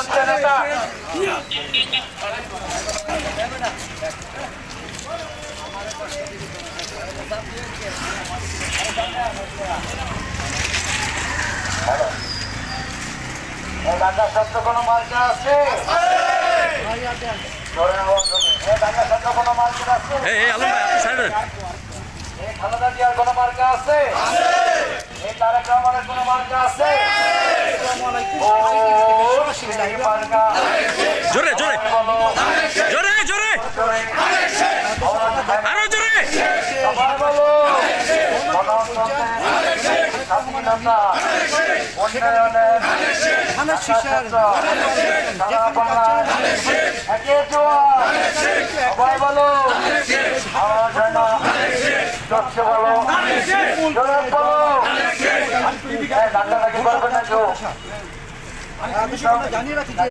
মঞ্চের নেতা ঢাকা সত্য কোনো মার্কা আছে? ঢাকা সত্য কোনো মার্কা আছে? খালেদা জিয়ার কোনো মার্কা আছে? এই তারেক রহমানের কোনো মার্কা আছে? জোরে জোরে জোরে জোরে আরো জোরে জানিয়ে রাখি।